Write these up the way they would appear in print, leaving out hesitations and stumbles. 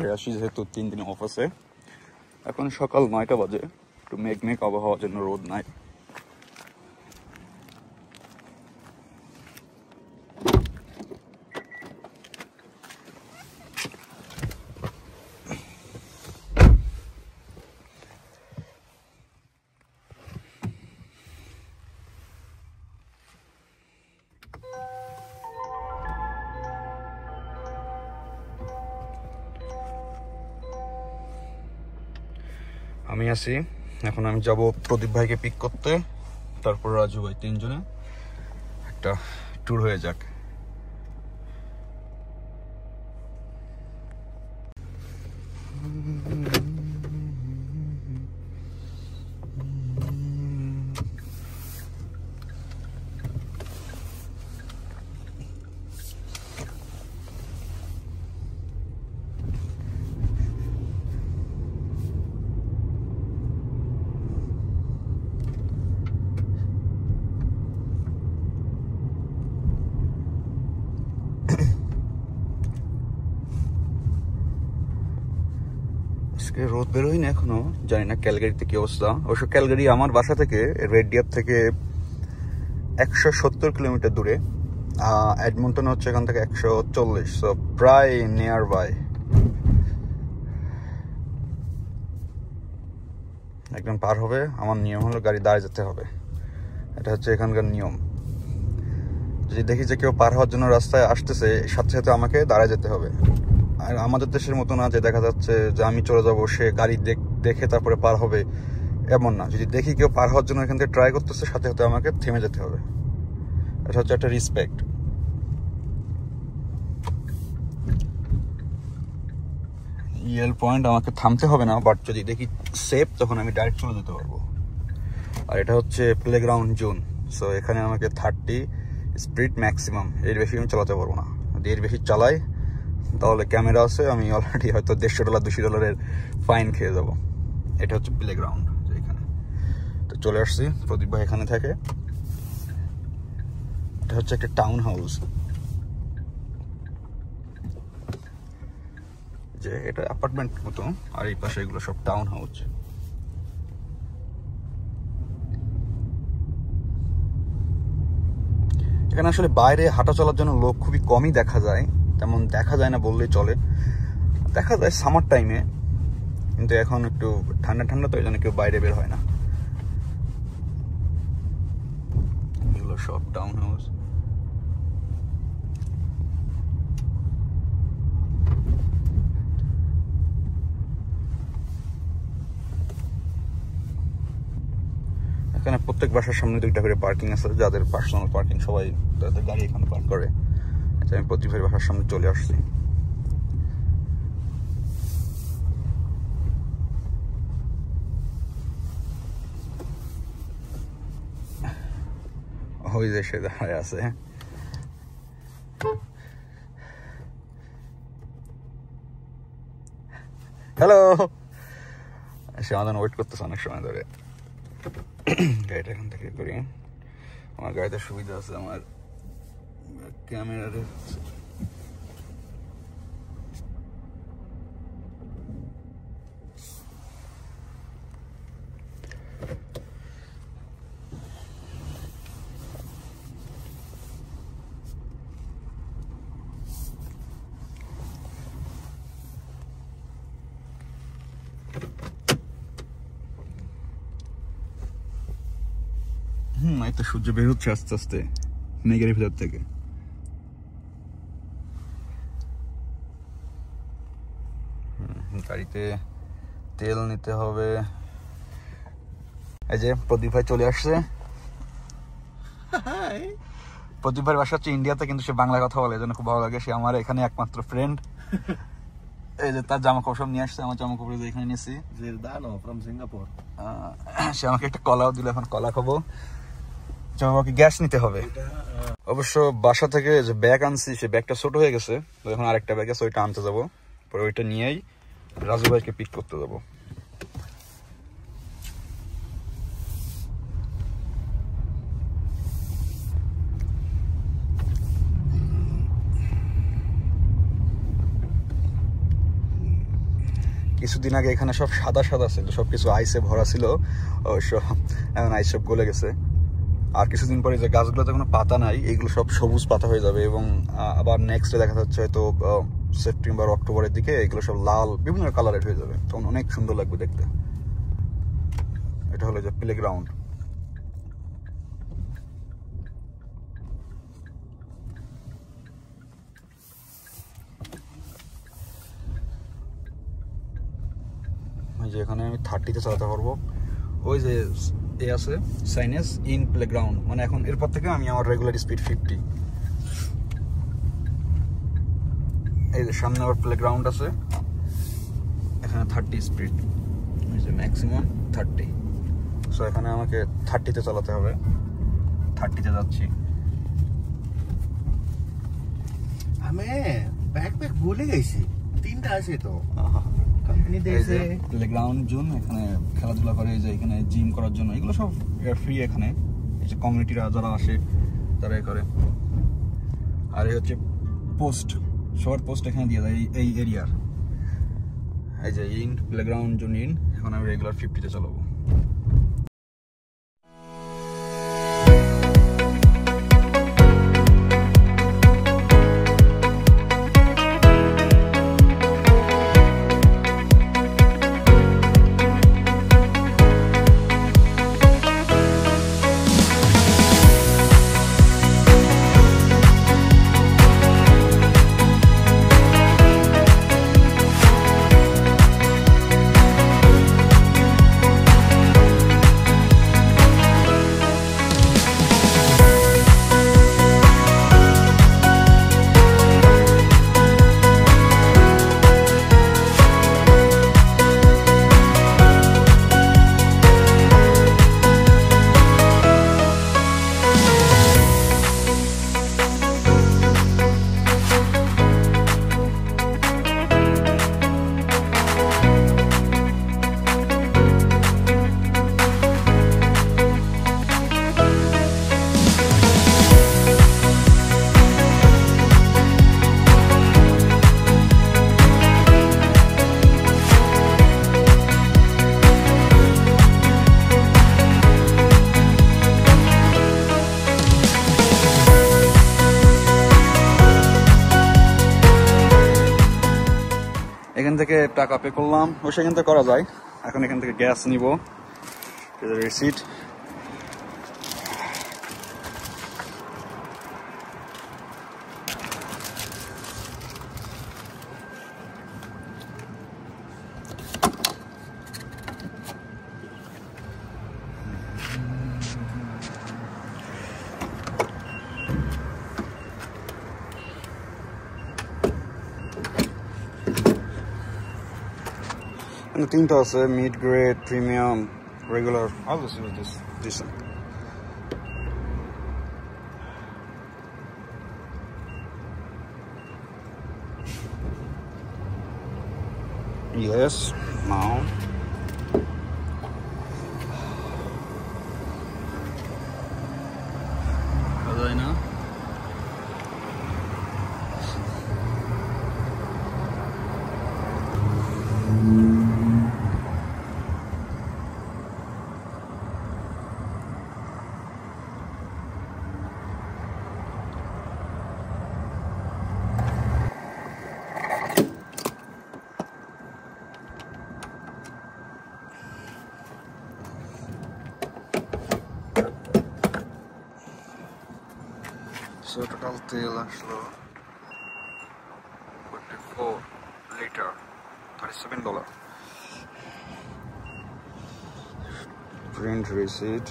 ঘুরে আসি, যেহেতু 3 দিন অফ আছে। এখন সকাল 9টা বাজে, একটু মেঘ আবহাওয়ার জন্য রোদ নাই। আমি আছি এখন, আমি যাব প্রদীপ ভাইকে পিক করতে, তারপর রাজু ভাই, 3 জনে একটা ট্যুর হয়ে যাক। রোদ বেরোই না এখনো, জানি না ক্যালগারিতে কি অবস্থা। অবশ্য ক্যালগারি আমার বাসা থেকে, রেড ডিয়ার থেকে 170 কিলোমিটার দূরে, এডমন্টন হচ্ছে এখান থেকে 140, সো প্রায় নিয়ার বাই। একদম পার হবে। আমার নিয়ম হলো গাড়ি দাঁড়িয়ে যেতে হবে, এটা হচ্ছে এখানকার নিয়ম। যদি দেখি যে কেউ পার হওয়ার জন্য রাস্তায় আসতেছে, সাথে সাথে আমাকে দাঁড়ায় যেতে হবে। আর আমাদের দেশের মতো না যে দেখা যাচ্ছে যে আমি চলে যাব, সে গাড়ি দেখে তারপরে পার হবে, এমন না। যদি দেখি কেউ পার হওয়ার জন্য এখান থেকে ট্রাই করতেছে, সাথে সাথে আমাকে থেমে যেতে হবে। এটা হচ্ছে একটা রেসপেক্ট। ইয়েল পয়েন্ট, আমাকে থামতে হবে না, বাট যদি দেখি সেফ তখন আমি ডাইরেক্ট চলে যেতে পারবো। আর এটা হচ্ছে প্লেগ্রাউন্ড জোন, সো এখানে আমাকে 30 স্পিড ম্যাক্সিমাম, এর বেশি আমি চালাতে পারবো না। যদি এর বেশি চালাই তাহলে ক্যামেরা আছে, আমি অলরেডি হয়তো $150 $200 ফাইন খেয়ে যাব। এটা হচ্ছে প্লেগ্রাউন্ড এখানে। তো চলে আসছি, প্রদীপ ভাই এখানে থাকে। এটা হচ্ছে একটা টাউন হাউস, যে এটা অ্যাপার্টমেন্ট মতো, আর এই পাশে এগুলো সব টাউন হাউস। এখানে আসলে বাইরে হাঁটা চলার জন্য লোক খুবই কমই দেখা যায়, তেমন দেখা যায় না বললেই চলে। দেখা যায় সামার টাইমে, কিন্তু এখন একটু ঠান্ডা তো এই জন্য কেউ বাইরে বের হয় না। এগুলো সব টাউন হাউস। এখানে প্রত্যেক বাসার সামনে 2টা করে পার্কিং আছে, যাদের পার্সোনাল পার্কিং, সবাই তাদের গাড়ি এখানে পার্ক করে। আচ্ছা, আমি প্রদীপ ভাইয়ের বাসার সামনে চলে আসছি। ওই যে সে দাঁড়ায় আছে। হ্যালো, সে আমাদের ওয়েট করতেছে অনেক সময় ধরে। গাড়িটা এখান থেকে করি, আমার গাড়িতে সুবিধা আছে, আমার ক্যামেরার। এই তো সূর্য বের হচ্ছে আস্তে আস্তে মেঘের ভিতর থেকে। গাড়িতে তেল নিতে হবে। এই যে প্রদীপ ভাই চলে আসছে। প্রদীপ ভাইয়ের বাসা হচ্ছে ইন্ডিয়াতে, কিন্তু সে বাংলা কথা বলে, এজন্য খুব ভালো লাগে। সে আমার এখানে একমাত্র ফ্রেন্ড। এই যে তার জামা কাপড় সব নিয়ে আসছে, আমার জামা কাপড় এখানে নিয়েছি। সিঙ্গাপুর। সে আমাকে একটা কলাও দিল, এখন কলা খাবো। আমাকে গ্যাস নিতে হবে। অবশ্য বাসা থেকে যে ব্যাগ আনছি, সে ব্যাগটা ছোট হয়ে গেছে, এখন আরেকটা ব্যাগ আছে, ওইটা আনতে যাবো। পরে ওইটা নিয়েই রাজু ভাইকে পিক করতে যাবো। কিছুদিন আগে এখানে সব সাদা সাদা ছিল, সবকিছু আইসে ভরা ছিল, অবশ্য এখন আইস সব গলে গেছে। আর কিছুদিন পরে যে গাছগুলোতে কোনো পাতা নাই, এগুলো সব সবুজ পাতা হয়ে যাবে, এবং আবার নেক্সট ডে দেখা যাচ্ছে হয়তো সেপ্টেম্বর অক্টোবরের দিকে এগুলো সব লাল বিভিন্ন কালারের হয়ে যাবে, তখন অনেক সুন্দর লাগবে দেখতে। এটা হলো যে প্লেগ্রাউন্ড। যে এখানে আমি 30-তে চালাতে পারবো। ওই যে এ আছে সাইনেস ইন প্লেগ্রাউন্ড, মানে এখন এরপর থেকে আমি আমার রেগুলার স্পিড 50। এই যে সামনে আবার প্লেগ্রাউন্ড আছে, এখানে 30 স্পিড, এই যে ম্যাক্সিমাম 30। সো এখানে আমাকে 30-তে চালাতে হবে। 30-তে যাচ্ছি। আমি ব্যাকপ্যাক ভুলে গেছি, 3টা আছে তো। প্লেগ্রাউন্ড জোন, এখানে খেলাধুলা করে, যে এখানে জিম করার জন্য এগুলো সব ফ্রি এখানে। এই যে কমিউনিটিরা যারা আসে তারা করে। আর এই হচ্ছে পোস্ট, শর্ট পোস্ট এখানে দিয়ে দেয় এই এরিয়ার। এই যে ইন প্লেগ্রাউন্ড জোন ইন, এখন আমি রেগুলার 50-তে চালাবো। এখান থেকে টাকা পে করলাম, ও সেখান থেকে করা যায়। এখন এখান থেকে গ্যাস নিব, রিসিট। তিনটা আছে, mid grade, premium, regular. I'll just use this one. Yes, now. Right now. So total তেল আসলো $44 লিটার, $37. Print receipt.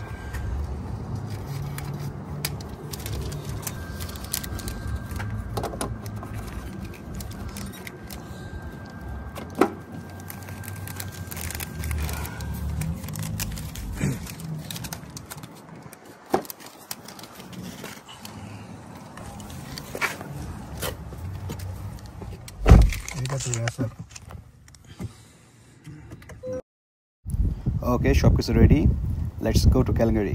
Okay, সবকিছু ready, let's go to Calgary.